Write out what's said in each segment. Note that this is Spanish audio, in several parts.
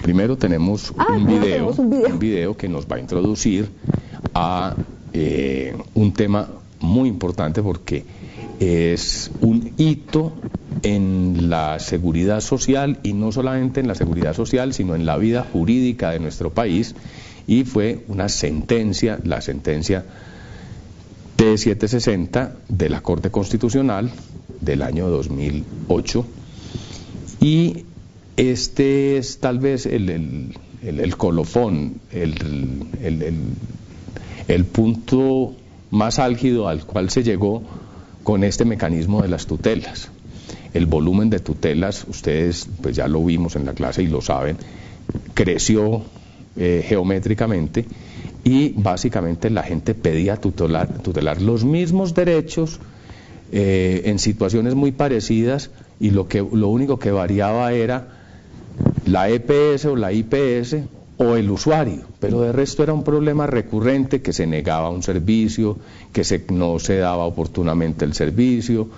Primero tenemos un video que nos va a introducir a un tema muy importante porque es un hito en la seguridad social, y no solamente en la seguridad social, sino en la vida jurídica de nuestro país, y fue una sentencia, la sentencia T760 de la Corte Constitucional del año 2008, y este es tal vez el colofón, el punto más álgido al cual se llegó con este mecanismo de las tutelas. El volumen de tutelas, ustedes pues ya lo vimos en la clase y lo saben, creció geométricamente, y básicamente la gente pedía tutelar los mismos derechos en situaciones muy parecidas, y lo único que variaba era la EPS o la IPS o el usuario, pero de resto era un problema recurrente, que se negaba un servicio, que no se daba oportunamente el servicio,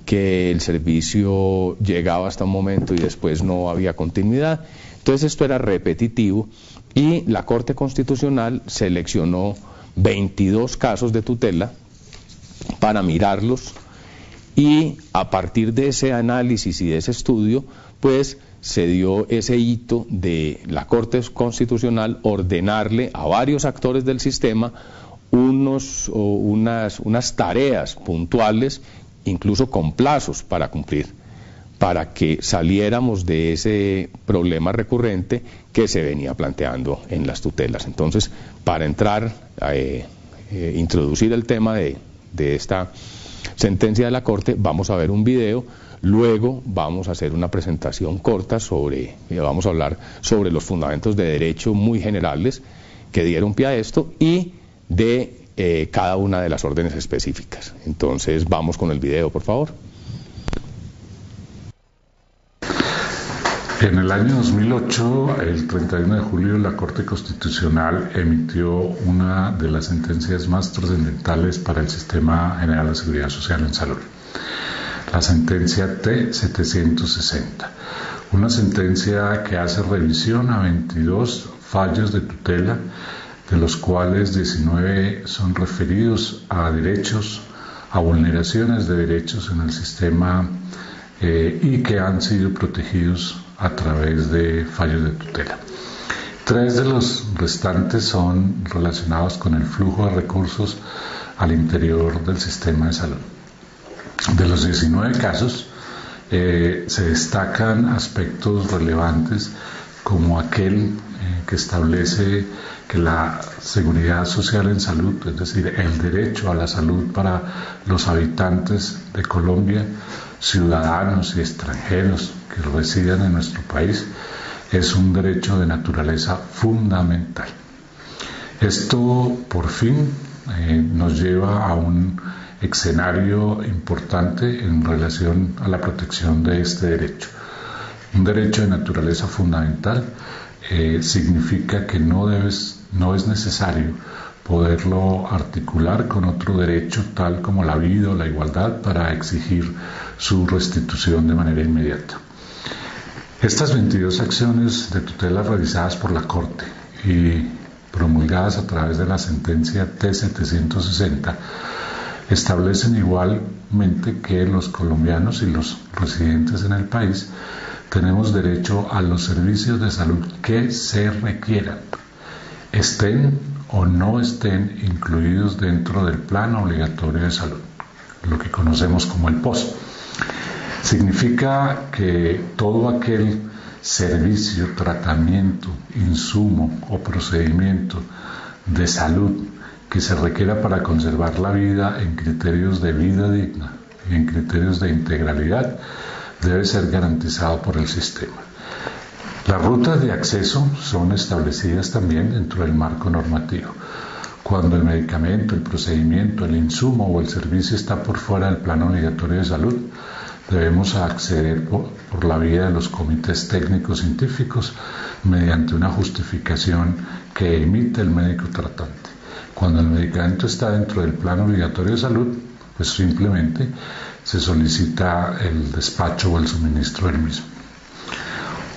que el servicio llegaba hasta un momento y después no había continuidad. Entonces esto era repetitivo, y la Corte Constitucional seleccionó 22 casos de tutela para mirarlos, y a partir de ese análisis y de ese estudio, pues se dio ese hito de la Corte Constitucional ordenarle a varios actores del sistema unas tareas puntuales, incluso con plazos para cumplir, para que saliéramos de ese problema recurrente que se venía planteando en las tutelas. Entonces, para entrar a introducir el tema de esta sentencia de la Corte, vamos a ver un video. Luego vamos a hacer una presentación corta vamos a hablar sobre los fundamentos de derecho muy generales que dieron pie a esto, y de cada una de las órdenes específicas. Entonces vamos con el video, por favor. En el año 2008, el 31 de julio, la Corte Constitucional emitió una de las sentencias más trascendentales para el Sistema General de Seguridad Social en Salud. La sentencia T760, una sentencia que hace revisión a 22 fallos de tutela, de los cuales 19 son referidos a derechos, a vulneraciones de derechos en el sistema y que han sido protegidos a través de fallos de tutela. 3 de los restantes son relacionados con el flujo de recursos al interior del sistema de salud. De los 19 casos, se destacan aspectos relevantes como aquel que establece que la seguridad social en salud, es decir, el derecho a la salud para los habitantes de Colombia, ciudadanos y extranjeros que residen en nuestro país, es un derecho de naturaleza fundamental. Esto, por fin, nos lleva a un escenario importante en relación a la protección de este derecho. Un derecho de naturaleza fundamental significa que no es necesario poderlo articular con otro derecho tal como la vida o la igualdad para exigir su restitución de manera inmediata. Estas 22 acciones de tutela realizadas por la Corte y promulgadas a través de la sentencia T760 establecen igualmente que los colombianos y los residentes en el país tenemos derecho a los servicios de salud que se requieran, estén o no estén incluidos dentro del Plan Obligatorio de Salud, lo que conocemos como el POS. Significa que todo aquel servicio, tratamiento, insumo o procedimiento de salud que se requiera para conservar la vida en criterios de vida digna y en criterios de integralidad debe ser garantizado por el sistema. Las rutas de acceso son establecidas también dentro del marco normativo. Cuando el medicamento, el procedimiento, el insumo o el servicio está por fuera del Plan Obligatorio de Salud, debemos acceder por la vía de los comités técnicos científicos mediante una justificación que emite el médico tratante. Cuando el medicamento está dentro del Plan Obligatorio de Salud, pues simplemente se solicita el despacho o el suministro del mismo.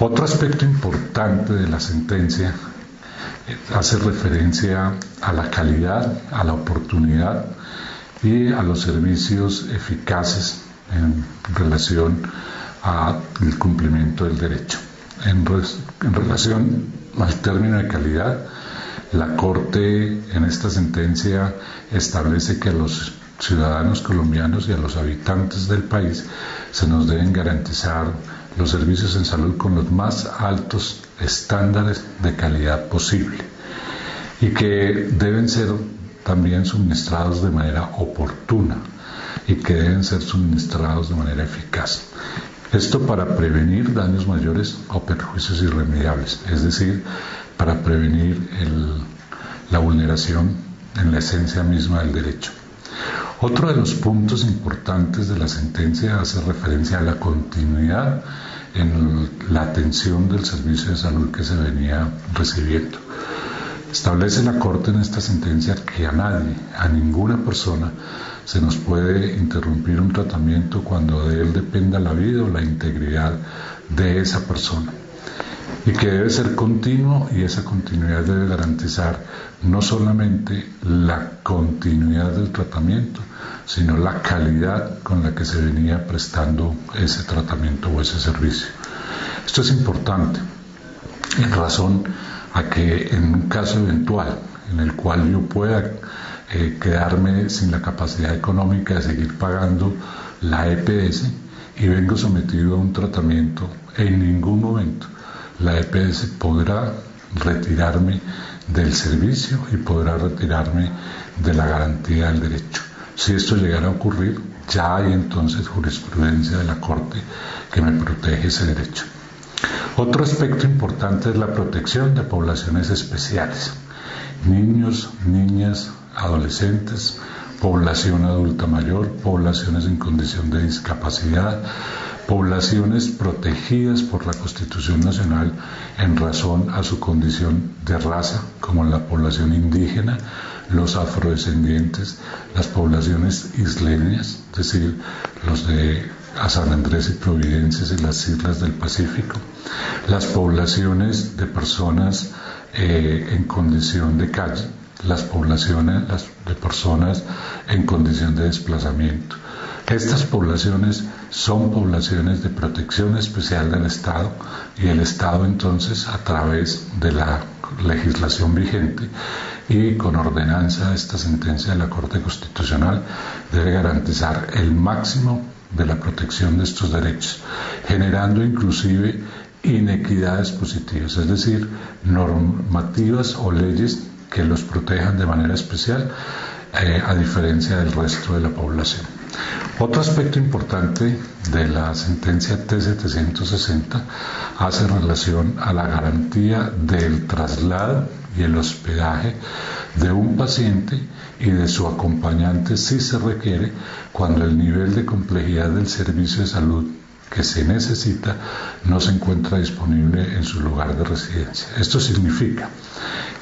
Otro aspecto importante de la sentencia hace referencia a la calidad, a la oportunidad y a los servicios eficaces en relación al cumplimiento del derecho. En relación al término de calidad, la Corte en esta sentencia establece que a los ciudadanos colombianos y a los habitantes del país se nos deben garantizar los servicios en salud con los más altos estándares de calidad posible y que deben ser también suministrados de manera oportuna y que deben ser suministrados de manera eficaz. Esto para prevenir daños mayores o perjuicios irremediables, es decir, para prevenir la vulneración en la esencia misma del derecho. Otro de los puntos importantes de la sentencia hace referencia a la continuidad en la atención del servicio de salud que se venía recibiendo. Establece la Corte en esta sentencia que a nadie, a ninguna persona, se nos puede interrumpir un tratamiento cuando de él dependa la vida o la integridad de esa persona, y que debe ser continuo, y esa continuidad debe garantizar no solamente la continuidad del tratamiento, sino la calidad con la que se venía prestando ese tratamiento o ese servicio. Esto es importante en razón a que en un caso eventual en el cual yo pueda quedarme sin la capacidad económica de seguir pagando la EPS y vengo sometido a un tratamiento, en ningún momento la EPS podrá retirarme del servicio y podrá retirarme de la garantía del derecho. Si esto llegara a ocurrir, ya hay entonces jurisprudencia de la Corte que me protege ese derecho. Otro aspecto importante es la protección de poblaciones especiales: niños, niñas, adolescentes, población adulta mayor, poblaciones en condición de discapacidad, poblaciones protegidas por la Constitución Nacional en razón a su condición de raza, como la población indígena, los afrodescendientes, las poblaciones isleñas, es decir, los de San Andrés y Providencia y las islas del Pacífico, las poblaciones de personas en condición de calle, las poblaciones de personas en condición de desplazamiento. Estas poblaciones son poblaciones de protección especial del Estado, y el Estado entonces, a través de la legislación vigente y con ordenanza de esta sentencia de la Corte Constitucional, debe garantizar el máximo de la protección de estos derechos, generando inclusive inequidades positivas, es decir, normativas o leyes que los protejan de manera especial a diferencia del resto de la población. Otro aspecto importante de la sentencia T-760 hace relación a la garantía del traslado y el hospedaje de un paciente y de su acompañante si se requiere, cuando el nivel de complejidad del servicio de salud que se necesita no se encuentra disponible en su lugar de residencia. Esto significa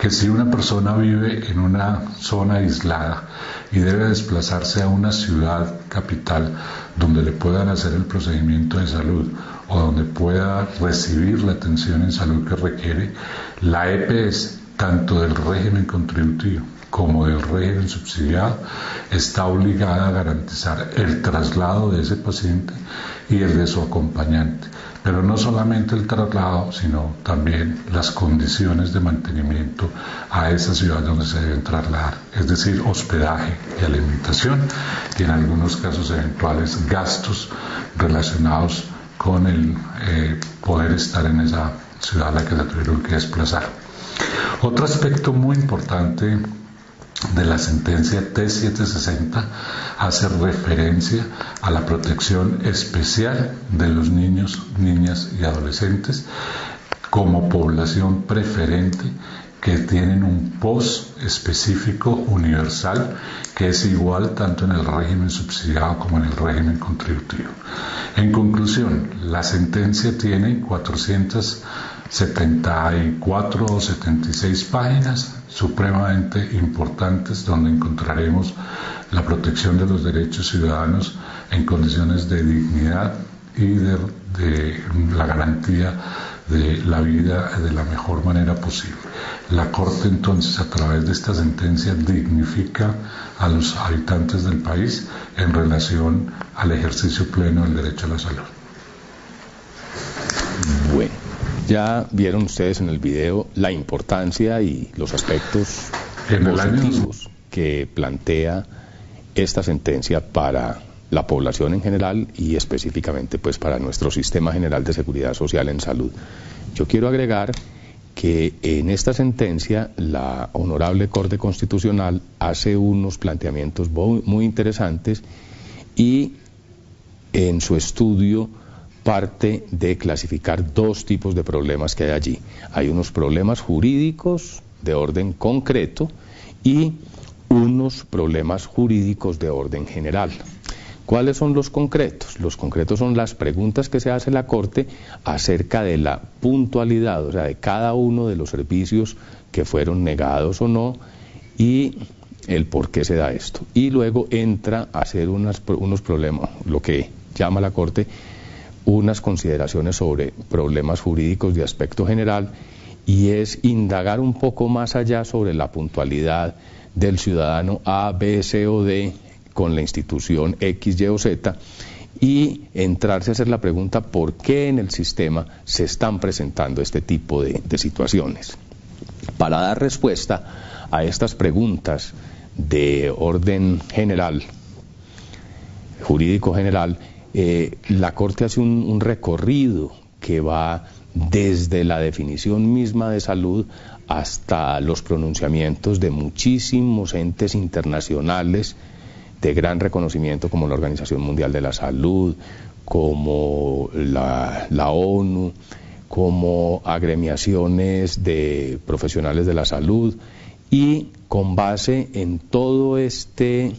que si una persona vive en una zona aislada y debe desplazarse a una ciudad capital donde le puedan hacer el procedimiento de salud o donde pueda recibir la atención en salud que requiere, la EPS, tanto del régimen contributivo como del régimen subsidiado, está obligada a garantizar el traslado de ese paciente y el de su acompañante, pero no solamente el traslado, sino también las condiciones de mantenimiento a esa ciudad donde se deben trasladar, es decir, hospedaje y alimentación, y en algunos casos eventuales gastos relacionados con el poder estar en esa ciudad a la que se tuvieron que desplazar. Otro aspecto muy importante de la sentencia T-760 hace referencia a la protección especial de los niños, niñas y adolescentes como población preferente que tienen un POS específico universal que es igual tanto en el régimen subsidiado como en el régimen contributivo. En conclusión, la sentencia tiene 474 o 76 páginas supremamente importantes, donde encontraremos la protección de los derechos ciudadanos en condiciones de dignidad y de la garantía de la vida de la mejor manera posible. La Corte entonces, a través de esta sentencia, dignifica a los habitantes del país en relación al ejercicio pleno del derecho a la salud. Bueno, ya vieron ustedes en el video la importancia y los aspectos positivos que plantea esta sentencia para la población en general y específicamente pues para nuestro sistema general de seguridad social en salud. Yo quiero agregar que en esta sentencia la Honorable Corte Constitucional hace unos planteamientos muy interesantes y en su estudio parte de clasificar dos tipos de problemas que hay allí. Hay unos problemas jurídicos de orden concreto y unos problemas jurídicos de orden general. ¿Cuáles son los concretos? Los concretos son las preguntas que se hace la Corte acerca de la puntualidad, o sea, de cada uno de los servicios que fueron negados o no y el por qué se da esto. Y luego entra a hacer unos problemas, lo que llama la Corte, unas consideraciones sobre problemas jurídicos de aspecto general y es indagar un poco más allá sobre la puntualidad del ciudadano A, B, C o D con la institución X, Y o Z y entrarse a hacer la pregunta por qué en el sistema se están presentando este tipo de situaciones. Para dar respuesta a estas preguntas de orden general, jurídico general, la Corte hace un recorrido que va desde la definición misma de salud hasta los pronunciamientos de muchísimos entes internacionales de gran reconocimiento como la Organización Mundial de la Salud, como la ONU, como agremiaciones de profesionales de la salud y con base en todo este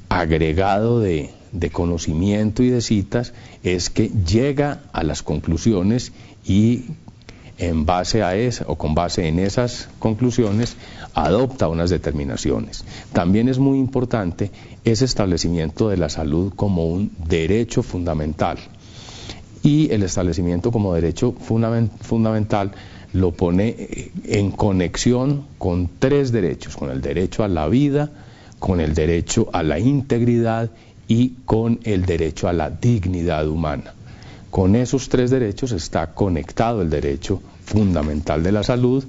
agregado de conocimiento y de citas es que llega a las conclusiones y en base a con base en esas conclusiones adopta unas determinaciones. También es muy importante ese establecimiento de la salud como un derecho fundamental y el establecimiento como derecho fundamental lo pone en conexión con tres derechos, con el derecho a la vida, con el derecho a la integridad y con el derecho a la dignidad humana. Con esos tres derechos está conectado el derecho fundamental de la salud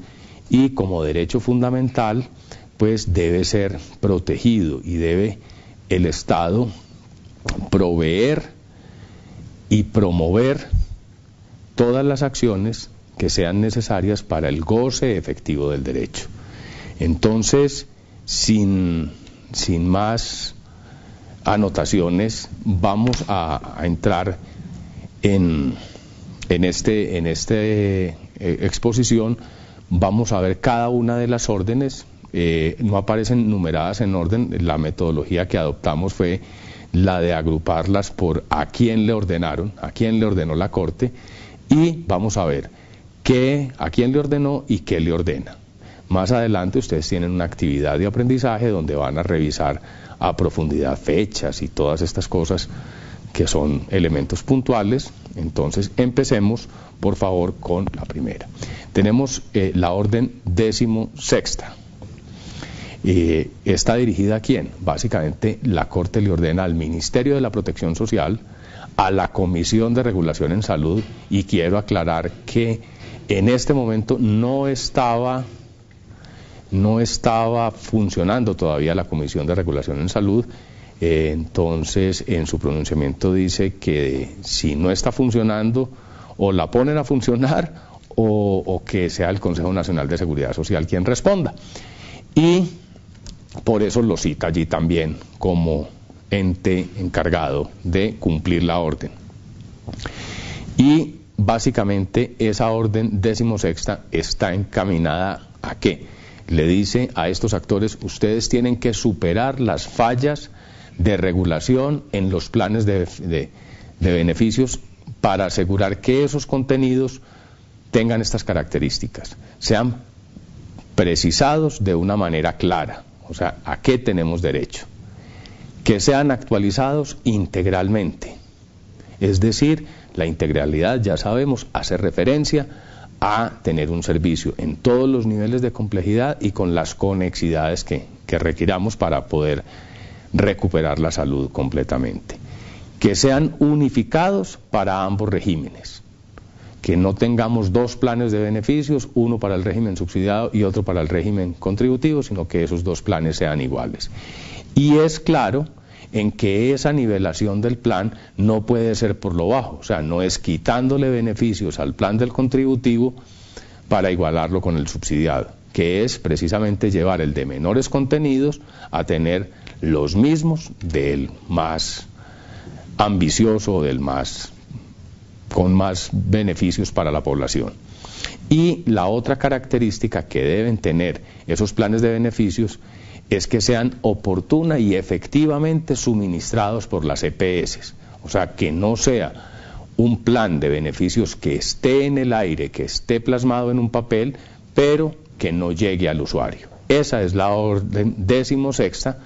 y como derecho fundamental pues debe ser protegido y debe el Estado proveer y promover todas las acciones que sean necesarias para el goce efectivo del derecho. Entonces, sin más anotaciones, vamos a entrar en esta exposición. Vamos a ver cada una de las órdenes, no aparecen numeradas en orden. La metodología que adoptamos fue la de agruparlas por a quién le ordenaron, a quién le ordenó la Corte, y vamos a ver a quién le ordenó y qué le ordena. Más adelante ustedes tienen una actividad de aprendizaje donde van a revisar a profundidad fechas y todas estas cosas que son elementos puntuales. Entonces empecemos por favor con la primera. Tenemos la orden 16ª. ¿Está dirigida a quién? Básicamente la Corte le ordena al Ministerio de la Protección Social, a la Comisión de Regulación en Salud, y quiero aclarar que en este momento no estaba funcionando todavía la Comisión de Regulación en Salud. Entonces en su pronunciamiento dice que si no está funcionando o la ponen a funcionar o que sea el Consejo Nacional de Seguridad Social quien responda, y por eso lo cita allí también como ente encargado de cumplir la orden. Y básicamente esa orden 16ª está encaminada ¿a qué? Le dice a estos actores: ustedes tienen que superar las fallas de regulación en los planes de beneficios para asegurar que esos contenidos tengan estas características, sean precisados de una manera clara, o sea, a qué tenemos derecho, que sean actualizados integralmente, es decir, La integralidad, ya sabemos, hace referencia a tener un servicio en todos los niveles de complejidad y con las conexidades que requiramos para poder recuperar la salud completamente. Que sean unificados para ambos regímenes, que no tengamos dos planes de beneficios, uno para el régimen subsidiado y otro para el régimen contributivo, sino que esos dos planes sean iguales. Y es claro en que esa nivelación del plan no puede ser por lo bajo, o sea, no es quitándole beneficios al plan del contributivo para igualarlo con el subsidiado, que es precisamente llevar el de menores contenidos a tener los mismos del más ambicioso, del más con más beneficios para la población. Y la otra característica que deben tener esos planes de beneficios es que sean oportuna y efectivamente suministrados por las EPS, o sea, que no sea un plan de beneficios que esté en el aire, que esté plasmado en un papel, pero que no llegue al usuario. Esa es la orden 16ª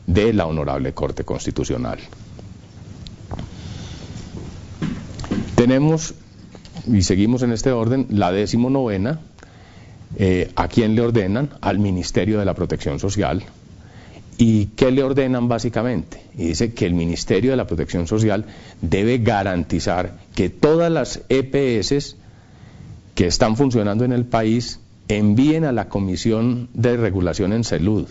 de la Honorable Corte Constitucional. Tenemos, y seguimos en este orden, la 19ª, ¿a quién le ordenan? Al Ministerio de la Protección Social. ¿Y qué le ordenan básicamente? Y dice que el Ministerio de la Protección Social debe garantizar que todas las EPS que están funcionando en el país envíen a la Comisión de Regulación en Salud,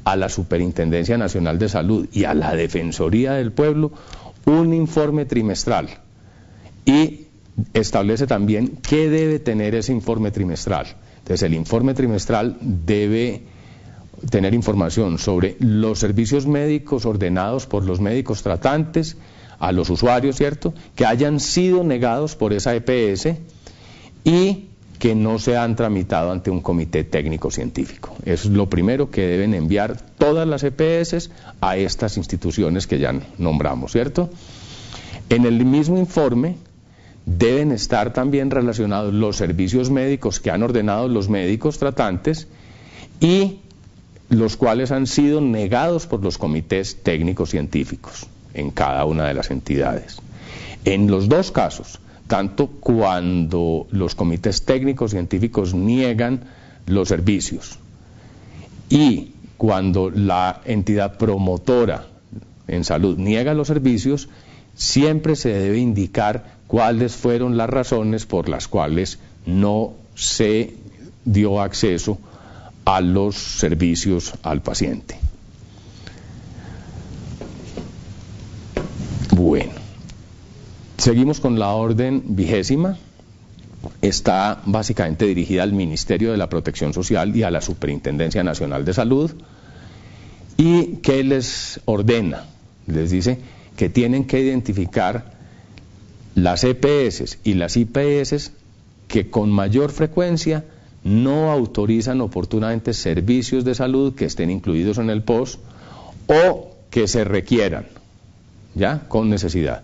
a la Superintendencia Nacional de Salud y a la Defensoría del Pueblo un informe trimestral. Y establece también qué debe tener ese informe trimestral. Entonces, el informe trimestral debe tener información sobre los servicios médicos ordenados por los médicos tratantes a los usuarios, ¿cierto?, que hayan sido negados por esa EPS y que no se han tramitado ante un comité técnico científico. Eso es lo primero que deben enviar todas las EPS a estas instituciones que ya nombramos, ¿cierto? En el mismo informe deben estar también relacionados los servicios médicos que han ordenado los médicos tratantes y los cuales han sido negados por los comités técnicos científicos en cada una de las entidades. En los dos casos, tanto cuando los comités técnicos científicos niegan los servicios y cuando la entidad promotora en salud niega los servicios, siempre se debe indicar cuáles fueron las razones por las cuales no se dio acceso a los servicios al paciente. Bueno, seguimos con la orden 20ª. Está básicamente dirigida al Ministerio de la Protección Social y a la Superintendencia Nacional de Salud. ¿Y qué les ordena? Les dice que tienen que identificar las EPS y las IPS que con mayor frecuencia no autorizan oportunamente servicios de salud que estén incluidos en el POS o que se requieran, ¿ya?, con necesidad.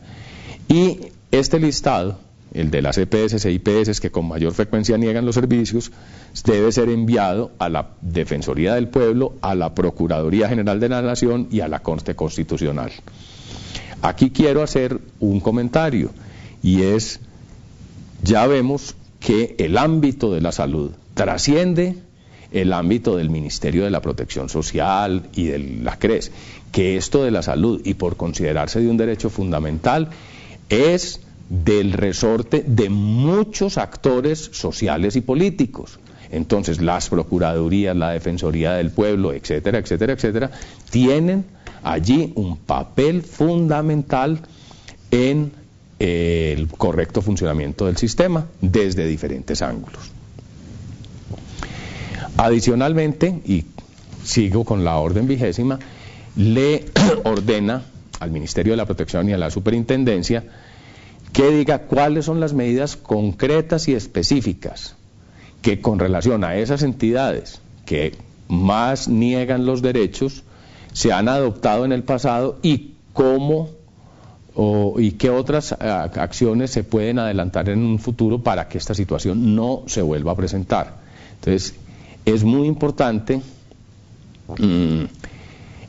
Y este listado, el de las EPS e IPS que con mayor frecuencia niegan los servicios, debe ser enviado a la Defensoría del Pueblo, a la Procuraduría General de la Nación y a la Corte Constitucional. Aquí quiero hacer un comentario, y es, ya vemos que el ámbito de la salud trasciende el ámbito del Ministerio de la Protección Social y de la CRES, que esto de la salud, y por considerarse de un derecho fundamental, es del resorte de muchos actores sociales y políticos. Entonces, las procuradurías, la Defensoría del Pueblo, etcétera, etcétera, etcétera, tienen allí un papel fundamental en el correcto funcionamiento del sistema desde diferentes ángulos. Adicionalmente, y sigo con la orden 20ª, le ordena al Ministerio de la Protección y a la Superintendencia que diga cuáles son las medidas concretas y específicas que con relación a esas entidades que más niegan los derechos se han adoptado en el pasado y cómo y qué otras acciones se pueden adelantar en un futuro para que esta situación no se vuelva a presentar. Entonces, es muy importante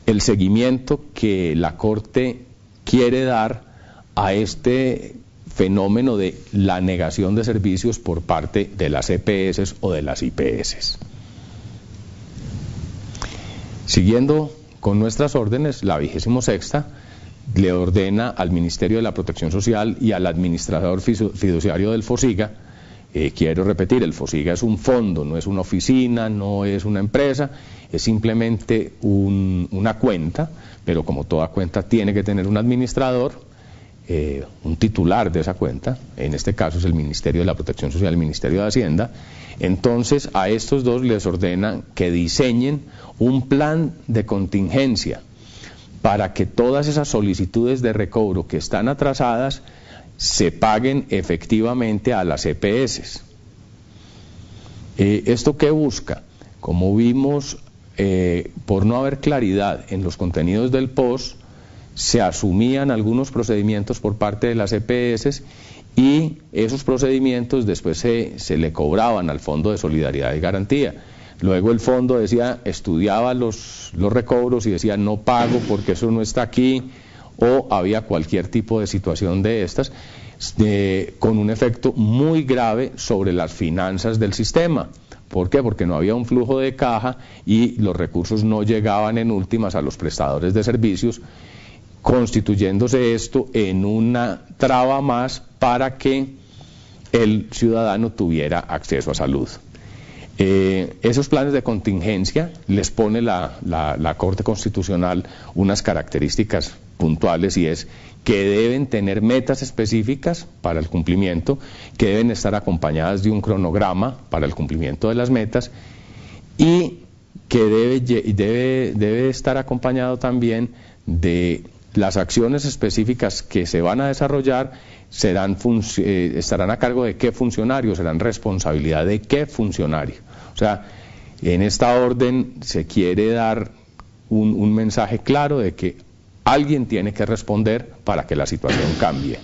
el seguimiento que la Corte quiere dar a este fenómeno de la negación de servicios por parte de las EPS o de las IPS. Siguiendo con nuestras órdenes, la 26ª le ordena al Ministerio de la Protección Social y al administrador fiduciario del FOSIGA, quiero repetir, el FOSIGA es un fondo, no es una oficina, no es una empresa, es simplemente una cuenta, pero como toda cuenta tiene que tener un administrador, un titular de esa cuenta, en este caso es el Ministerio de la Protección Social, el Ministerio de Hacienda. Entonces a estos dos les ordenan que diseñen un plan de contingencia para que todas esas solicitudes de recobro que están atrasadas se paguen efectivamente a las EPS. ¿Esto qué busca? Como vimos, por no haber claridad en los contenidos del POS, se asumían algunos procedimientos por parte de las EPS y esos procedimientos después se le cobraban al Fondo de Solidaridad y Garantía. Luego el fondo estudiaba los recobros y decía no pago porque eso no está aquí, o había cualquier tipo de situación de estas, con un efecto muy grave sobre las finanzas del sistema. ¿Por qué? Porque no había un flujo de caja y los recursos no llegaban en últimas a los prestadores de servicios, constituyéndose esto en una traba más para que el ciudadano tuviera acceso a salud. Esos planes de contingencia les pone la Corte Constitucional unas características puntuales, y es que deben tener metas específicas para el cumplimiento, que deben estar acompañadas de un cronograma para el cumplimiento de las metas, y que debe estar acompañado también de las acciones específicas que se van a desarrollar. Estarán a cargo de qué funcionario, serán responsabilidad de qué funcionario. O sea, en esta orden se quiere dar un mensaje claro de que alguien tiene que responder para que la situación cambie.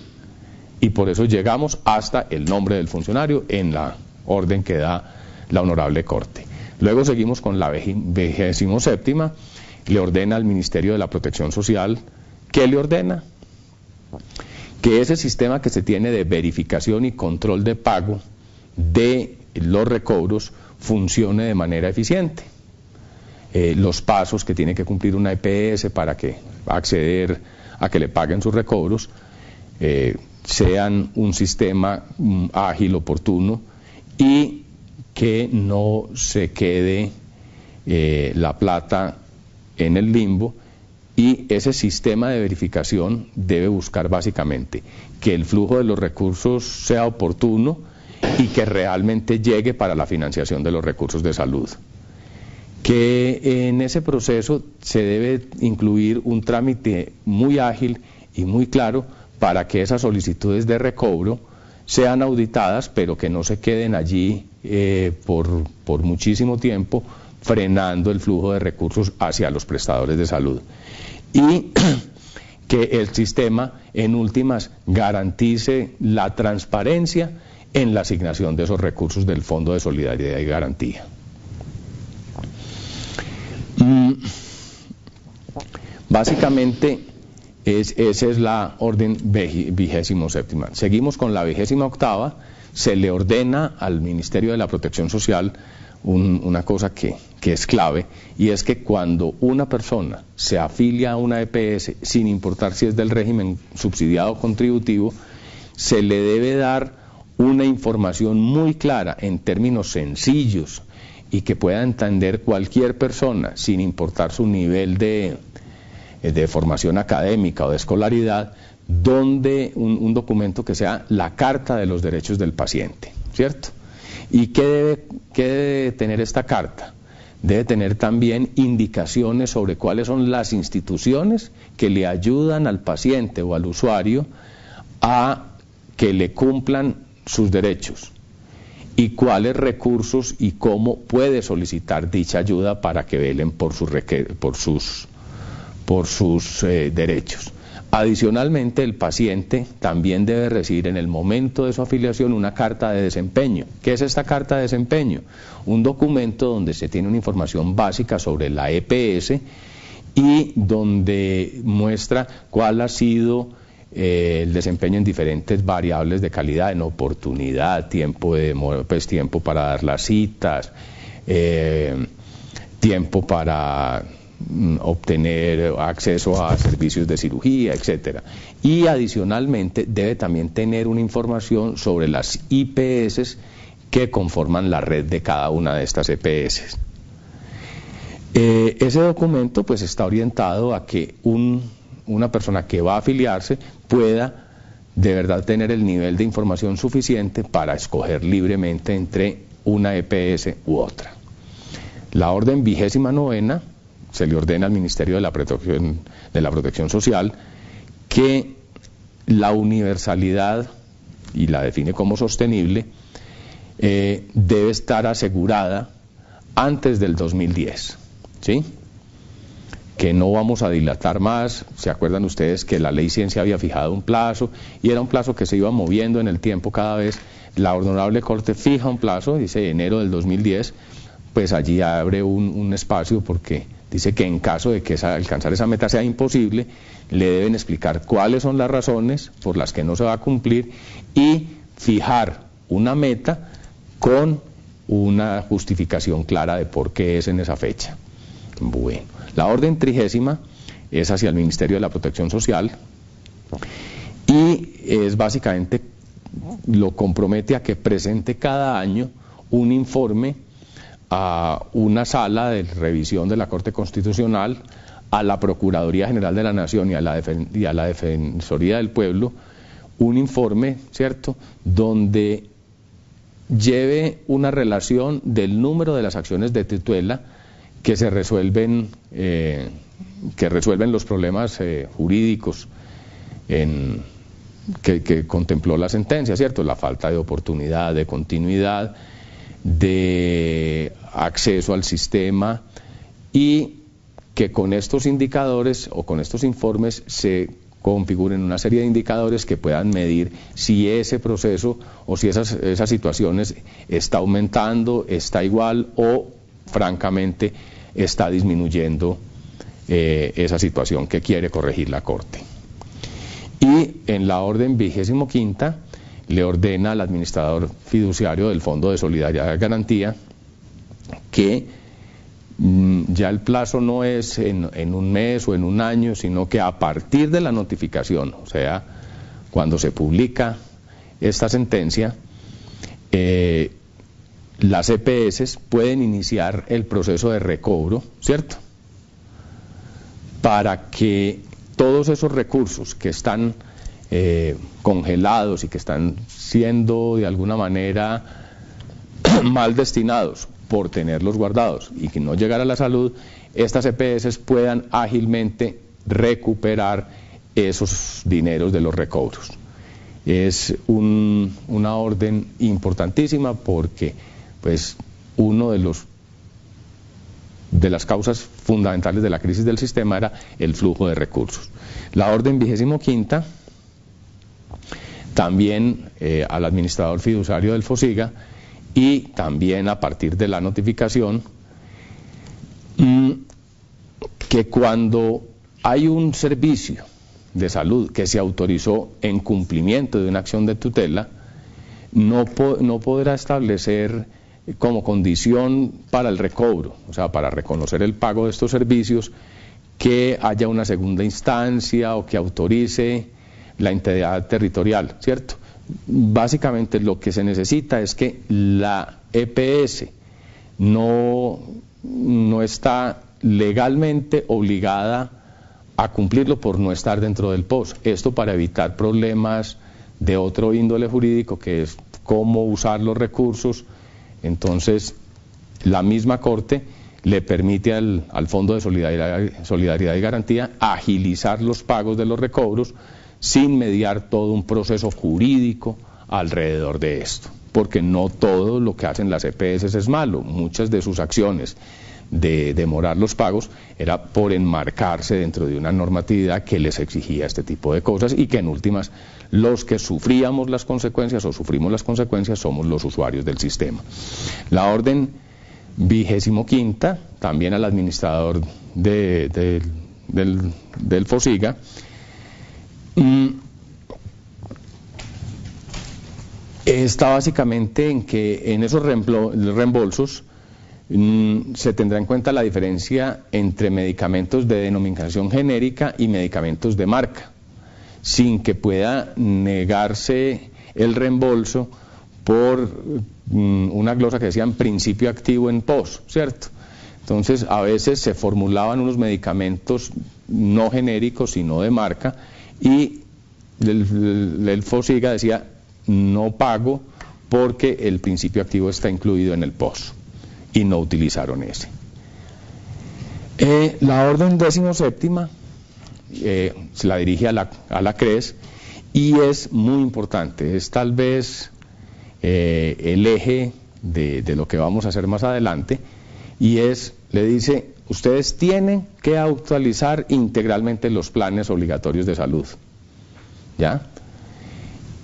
Y por eso llegamos hasta el nombre del funcionario en la orden que da la Honorable Corte. Luego seguimos con la 27ª, le ordena al Ministerio de la Protección Social. ¿Qué le ordena? Que ese sistema que se tiene de verificación y control de pago de los recobros funcione de manera eficiente. Los pasos que tiene que cumplir una EPS para que acceder a que le paguen sus recobros sean un sistema ágil, oportuno, y que no se quede la plata en el limbo. Y ese sistema de verificación debe buscar básicamente que el flujo de los recursos sea oportuno y que realmente llegue para la financiación de los recursos de salud. Que en ese proceso se debe incluir un trámite muy ágil y muy claro para que esas solicitudes de recobro sean auditadas, pero que no se queden allí por muchísimo tiempo, frenando el flujo de recursos hacia los prestadores de salud. Y que el sistema, en últimas, garantice la transparencia en la asignación de esos recursos del Fondo de Solidaridad y Garantía. Básicamente, esa es la orden 27ª. Seguimos con la 28ª. Se le ordena al Ministerio de la Protección Social una cosa que es clave, y es que cuando una persona se afilia a una EPS, sin importar si es del régimen subsidiado o contributivo, se le debe dar una información muy clara en términos sencillos y que pueda entender cualquier persona, sin importar su nivel de formación académica o de escolaridad, donde un documento que sea la Carta de los Derechos del Paciente, ¿cierto? ¿Y qué debe tener esta carta? Debe tener también indicaciones sobre cuáles son las instituciones que le ayudan al paciente o al usuario a que le cumplan sus derechos, y cuáles recursos y cómo puede solicitar dicha ayuda para que velen por sus derechos. Adicionalmente, el paciente también debe recibir en el momento de su afiliación una carta de desempeño. ¿Qué es esta carta de desempeño? Un documento donde se tiene una información básica sobre la EPS y donde muestra cuál ha sido el desempeño en diferentes variables de calidad, en oportunidad, tiempo tiempo para dar las citas, tiempo para obtener acceso a servicios de cirugía, etcétera. Y adicionalmente debe también tener una información sobre las IPS que conforman la red de cada una de estas EPS. Ese documento pues está orientado a que una persona que va a afiliarse pueda de verdad tener el nivel de información suficiente para escoger libremente entre una EPS u otra. La orden 29ª se le ordena al Ministerio de la Protección Social que la universalidad, y la define como sostenible, debe estar asegurada antes del 2010, ¿sí? Que no vamos a dilatar más. Se acuerdan ustedes que la ley ciencia había fijado un plazo y era un plazo que se iba moviendo en el tiempo cada vez. La Honorable Corte fija un plazo, dice enero del 2010, pues allí abre un espacio porque dice que en caso de que alcanzar esa meta sea imposible, le deben explicar cuáles son las razones por las que no se va a cumplir y fijar una meta con una justificación clara de por qué es en esa fecha. Bueno, la orden 30ª es hacia el Ministerio de la Protección Social y es básicamente, lo compromete a que presente cada año un informe a una sala de revisión de la Corte Constitucional, a la Procuraduría General de la Nación y a la Defensoría del Pueblo, un informe, ¿cierto?, donde lleve una relación del número de las acciones de tutela que se resuelven, los problemas jurídicos que contempló la sentencia, ¿cierto? La falta de oportunidad, de continuidad, de acceso al sistema, y que con estos indicadores o con estos informes se configuren una serie de indicadores que puedan medir si ese proceso o si esas situaciones está aumentando, está igual o francamente está disminuyendo esa situación que quiere corregir la Corte. Y en la orden 25ª le ordena al administrador fiduciario del Fondo de Solidaridad y Garantía que ya el plazo no es en un mes o en un año, sino que a partir de la notificación, o sea, cuando se publica esta sentencia, las EPS pueden iniciar el proceso de recobro, ¿cierto?, para que todos esos recursos que están congelados y que están siendo de alguna manera mal destinados por tenerlos guardados y que no llegar a la salud, estas EPS puedan ágilmente recuperar esos dineros de los recobros. Es una orden importantísima porque pues uno de las causas fundamentales de la crisis del sistema era el flujo de recursos. La orden 25ª también al administrador fiduciario del FOSIGA, y también a partir de la notificación, que cuando hay un servicio de salud que se autorizó en cumplimiento de una acción de tutela, no podrá establecer como condición para el recobro, o sea, para reconocer el pago de estos servicios, que haya una segunda instancia o que autorice la entidad territorial, ¿cierto? Básicamente lo que se necesita es que la EPS no está legalmente obligada a cumplirlo por no estar dentro del POS. Esto para evitar problemas de otro índole jurídico, que es cómo usar los recursos. Entonces, la misma Corte le permite al Fondo de Solidaridad y Garantía agilizar los pagos de los recobros sin mediar todo un proceso jurídico alrededor de esto, porque no todo lo que hacen las EPS es malo. Muchas de sus acciones de demorar los pagos era por enmarcarse dentro de una normatividad que les exigía este tipo de cosas, y que en últimas los que sufríamos las consecuencias o sufrimos las consecuencias somos los usuarios del sistema. La orden 25ª, también al administrador del FOSIGA, está básicamente en que en esos reembolsos se tendrá en cuenta la diferencia entre medicamentos de denominación genérica y medicamentos de marca, sin que pueda negarse el reembolso por una glosa que decían principio activo en POS, ¿cierto? Entonces, a veces se formulaban unos medicamentos no genéricos, sino de marca, y el FOSIGA decía, no pago porque el principio activo está incluido en el POS, y no utilizaron ese. La orden 17ª se la dirige a la CRES, y es muy importante, es tal vez el eje de lo que vamos a hacer más adelante, y le dice, ustedes tienen que actualizar integralmente los planes obligatorios de salud, ¿ya?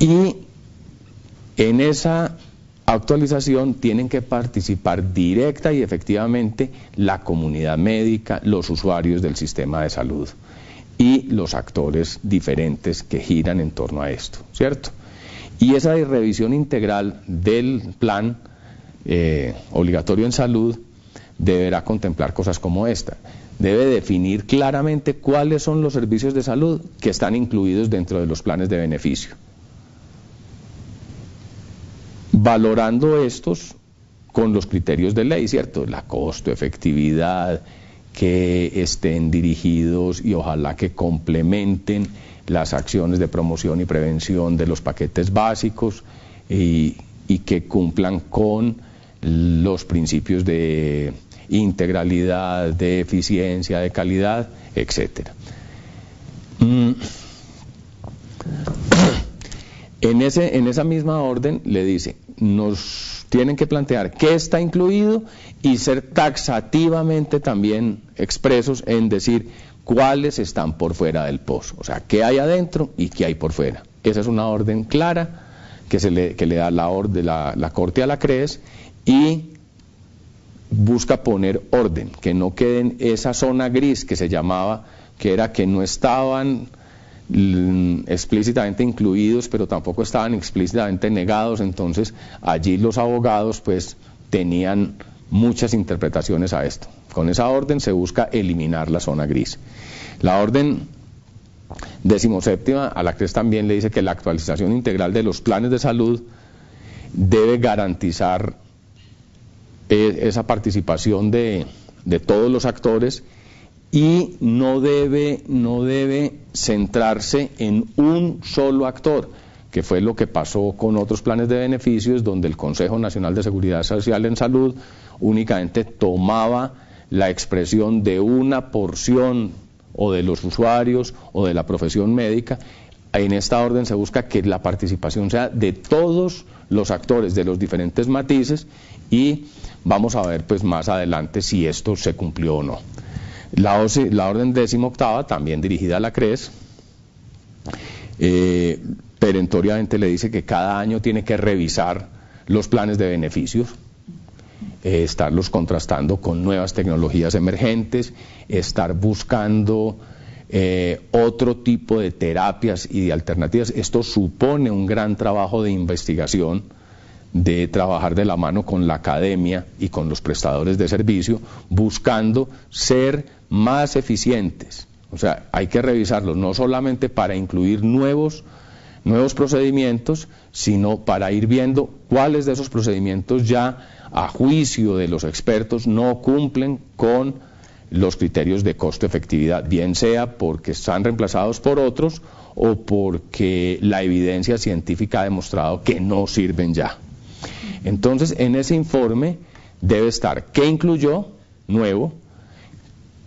Y en esa actualización tienen que participar directa y efectivamente la comunidad médica, los usuarios del sistema de salud y los actores diferentes que giran en torno a esto, ¿cierto? Y esa revisión integral del plan obligatorio en salud deberá contemplar cosas como esta. Debe definir claramente cuáles son los servicios de salud que están incluidos dentro de los planes de beneficio, valorando estos con los criterios de ley, ¿cierto? La costo, efectividad, que estén dirigidos y ojalá que complementen las acciones de promoción y prevención de los paquetes básicos y que cumplan con los principios de integralidad, de eficiencia, de calidad, etcétera. En esa misma orden le dice, nos tienen que plantear qué está incluido y ser taxativamente también expresos en decir cuáles están por fuera del POS, o sea, qué hay adentro y qué hay por fuera. Esa es una orden clara que le da la Corte a la CRES y busca poner orden, que no quede en esa zona gris que se llamaba, que era que no estaban explícitamente incluidos, pero tampoco estaban explícitamente negados. Entonces allí los abogados pues tenían muchas interpretaciones a esto. Con esa orden se busca eliminar la zona gris. La orden 17ª a la CRES también le dice que la actualización integral de los planes de salud debe garantizar esa participación de todos los actores y no debe centrarse en un solo actor, que fue lo que pasó con otros planes de beneficios, donde el Consejo Nacional de Seguridad Social en Salud únicamente tomaba la expresión de una porción o de los usuarios o de la profesión médica. En esta orden se busca que la participación sea de todos los actores de los diferentes matices y vamos a ver pues más adelante si esto se cumplió o no. La orden 18ª, también dirigida a la CRES, perentoriamente le dice que cada año tiene que revisar los planes de beneficios, estarlos contrastando con nuevas tecnologías emergentes, estar buscando otro tipo de terapias y de alternativas. Esto supone un gran trabajo de investigación, de trabajar de la mano con la academia y con los prestadores de servicio, buscando ser más eficientes. O sea, hay que revisarlos no solamente para incluir nuevos procedimientos, sino para ir viendo cuáles de esos procedimientos ya a juicio de los expertos no cumplen con los criterios de costo-efectividad, bien sea porque están reemplazados por otros o porque la evidencia científica ha demostrado que no sirven ya. Entonces, en ese informe debe estar qué incluyó nuevo,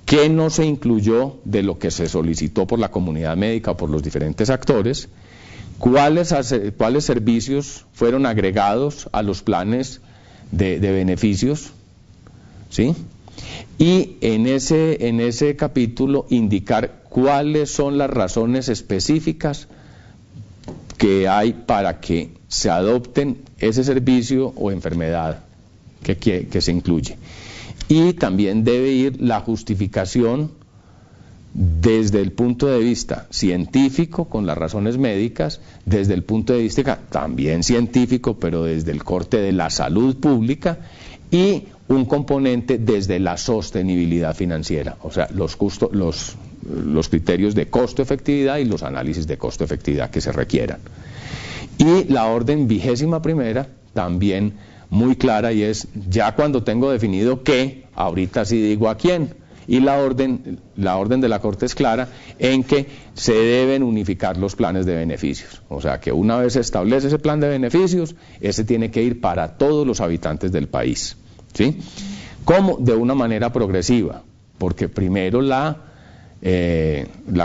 qué no se incluyó de lo que se solicitó por la comunidad médica o por los diferentes actores, cuáles servicios fueron agregados a los planes de beneficios, ¿sí? Y en ese capítulo indicar cuáles son las razones específicas que hay para que se adopten ese servicio o enfermedad que se incluye. Y también debe ir la justificación desde el punto de vista científico, con las razones médicas, desde el punto de vista también científico, pero desde el corte de la salud pública, y un componente desde la sostenibilidad financiera, o sea, los criterios de costo-efectividad y los análisis de costo-efectividad que se requieran. Y la orden 21ª también muy clara, y es ya cuando tengo definido qué, ahorita sí digo a quién. Y la orden de la Corte es clara en que se deben unificar los planes de beneficios. O sea que una vez se establece ese plan de beneficios, ese tiene que ir para todos los habitantes del país, ¿sí? ¿Cómo? De una manera progresiva, porque primero la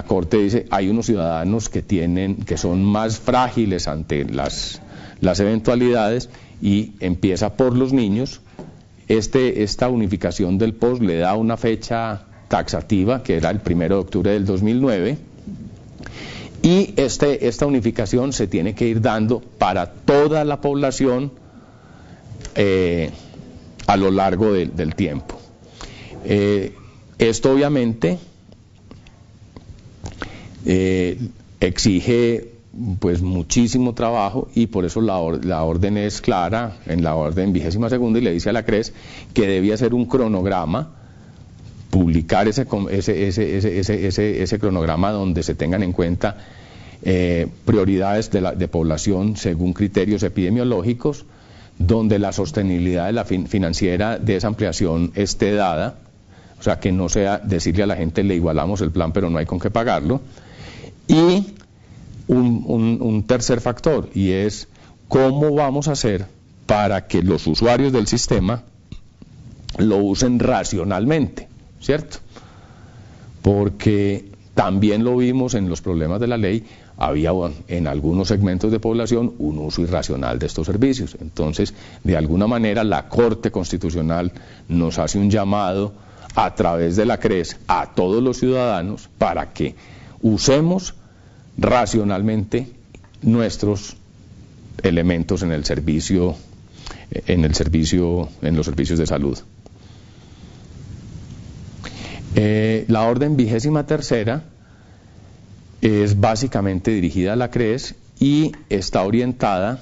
Corte dice hay unos ciudadanos que son más frágiles ante las eventualidades, y empieza por los niños. Esta unificación del POS le da una fecha taxativa, que era el 1 de octubre del 2009, y esta unificación se tiene que ir dando para toda la población a lo largo del tiempo. Esto obviamente exige pues muchísimo trabajo, y por eso la orden es clara en la orden 22ª, y le dice a la CRES que debía hacer un cronograma, publicar ese cronograma donde se tengan en cuenta prioridades de población según criterios epidemiológicos, donde la sostenibilidad de la financiera de esa ampliación esté dada, o sea, que no sea decirle a la gente le igualamos el plan pero no hay con qué pagarlo. Y un tercer factor, y es cómo vamos a hacer para que los usuarios del sistema lo usen racionalmente, ¿cierto? Porque también lo vimos en los problemas de la ley, había en algunos segmentos de población un uso irracional de estos servicios. Entonces, de alguna manera, la Corte Constitucional nos hace un llamado a través de la CRES a todos los ciudadanos para que usemos racionalmente nuestros elementos en los servicios de salud. La orden 23ª es básicamente dirigida a la CRES y está orientada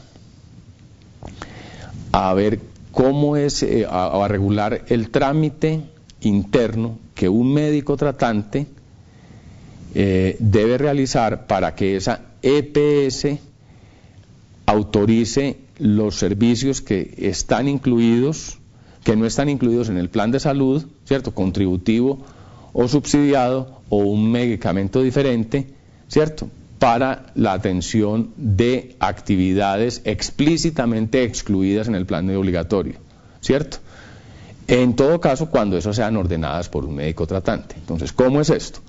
a ver cómo es, a regular el trámite interno que un médico tratante debe realizar para que esa EPS autorice los servicios que están incluidos, que no están incluidos en el plan de salud, ¿cierto?, contributivo o subsidiado, o un medicamento diferente, ¿cierto?, para la atención de actividades explícitamente excluidas en el plan de obligatorio, ¿cierto? En todo caso, cuando eso sean ordenadas por un médico tratante. Entonces, ¿cómo es esto?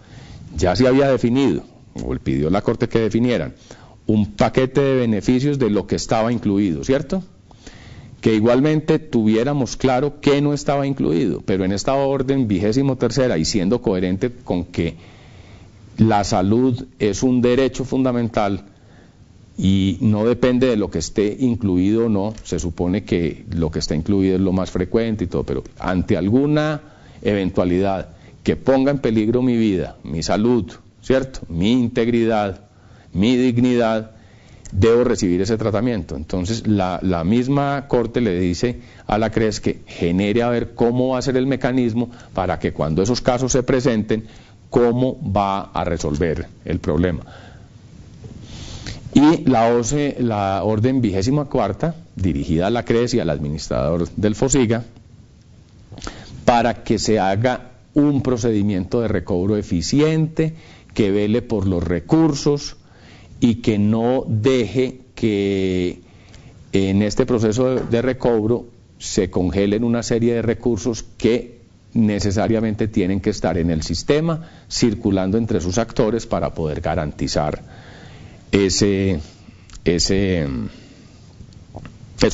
Ya se había definido, o pidió la Corte que definieran, un paquete de beneficios de lo que estaba incluido, ¿cierto? Que igualmente tuviéramos claro que no estaba incluido, pero en esta orden 23ª, y siendo coherente con que la salud es un derecho fundamental y no depende de lo que esté incluido o no, se supone que lo que está incluido es lo más frecuente y todo, pero ante alguna eventualidad que ponga en peligro mi vida, mi salud, ¿cierto?, mi integridad, mi dignidad, debo recibir ese tratamiento. Entonces la misma Corte le dice a la CRES que genere a ver cómo va a ser el mecanismo para que cuando esos casos se presenten, cómo va a resolver el problema. Y la orden 24ª, dirigida a la CRES y al administrador del FOSIGA, para que se haga un procedimiento de recobro eficiente, que vele por los recursos y que no deje que en este proceso de recobro se congelen una serie de recursos que necesariamente tienen que estar en el sistema, circulando entre sus actores para poder garantizar esos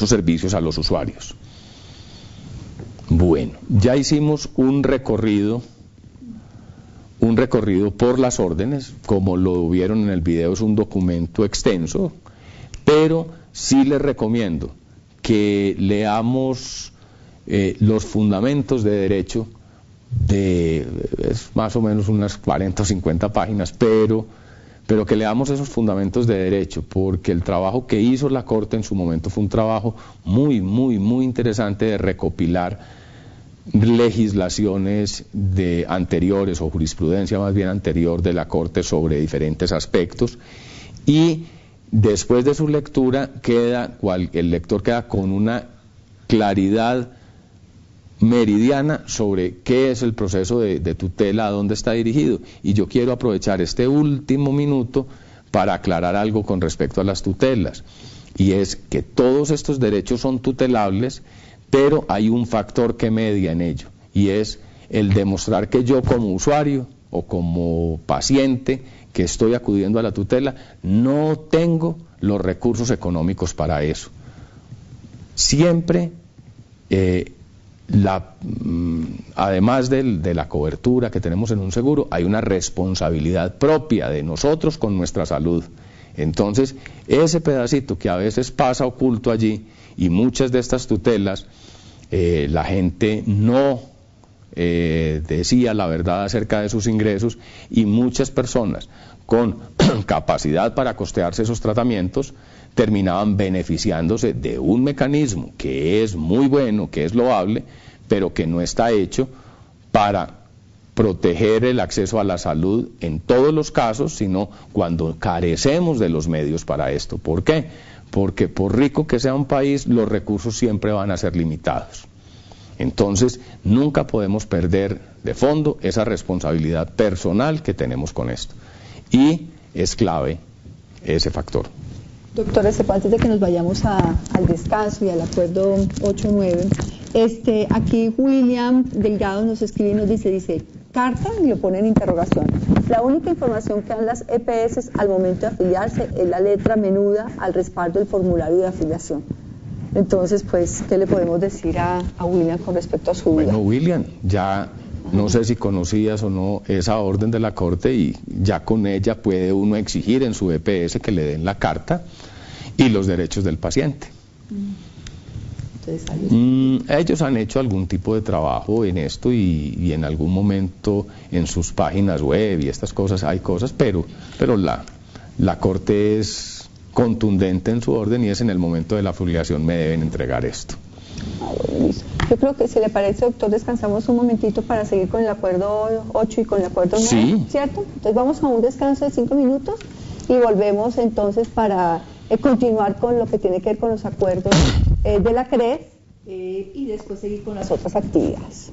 servicios a los usuarios. Bueno, ya hicimos un recorrido por las órdenes. Como lo vieron en el video, es un documento extenso, pero sí les recomiendo que leamos los fundamentos de derecho es más o menos unas 40 o 50 páginas, pero que leamos esos fundamentos de derecho, porque el trabajo que hizo la Corte en su momento fue un trabajo muy interesante de recopilar legislaciones anteriores o jurisprudencia más bien anterior de la Corte sobre diferentes aspectos, y después de su lectura el lector queda con una claridad meridiana sobre qué es el proceso de tutela, a dónde está dirigido. Y yo quiero aprovechar este último minuto para aclarar algo con respecto a las tutelas, y es que todos estos derechos son tutelables, pero hay un factor que media en ello, y es el demostrar que yo como usuario o como paciente que estoy acudiendo a la tutela no tengo los recursos económicos para eso. Siempre además de la cobertura que tenemos en un seguro, hay una responsabilidad propia de nosotros con nuestra salud. Entonces, ese pedacito que a veces pasa oculto allí, y muchas de estas tutelas, la gente no decía la verdad acerca de sus ingresos, y muchas personas con capacidad para costearse esos tratamientos terminaban beneficiándose de un mecanismo que es muy bueno, que es loable, pero que no está hecho para proteger el acceso a la salud en todos los casos, sino cuando carecemos de los medios para esto. ¿Por qué? Porque por rico que sea un país, los recursos siempre van a ser limitados. Entonces, nunca podemos perder de fondo esa responsabilidad personal que tenemos con esto. Y es clave ese factor. Doctor Estepo, antes de que nos vayamos al descanso y al acuerdo 8-9, aquí William Delgado nos escribe y nos dice, carta, y lo pone en interrogación. La única información que dan las EPS al momento de afiliarse es la letra menuda al respaldo del formulario de afiliación. Entonces, pues, ¿qué le podemos decir a William con respecto a su duda? Bueno, William, ya no sé si conocías o no esa orden de la Corte, y ya con ella puede uno exigir en su EPS que le den la carta y los derechos del paciente. Ellos han hecho algún tipo de trabajo en esto, y en algún momento en sus páginas web y estas cosas hay cosas, pero la Corte es contundente en su orden, y es en el momento de la afiliación me deben entregar esto. Yo creo que, si le parece, doctor, descansamos un momentito para seguir con el acuerdo 8 y con el acuerdo 9, sí, ¿cierto? Entonces vamos a un descanso de 5 minutos y volvemos entonces para continuar con lo que tiene que ver con los acuerdos de la CRES y después seguir con las otras actividades.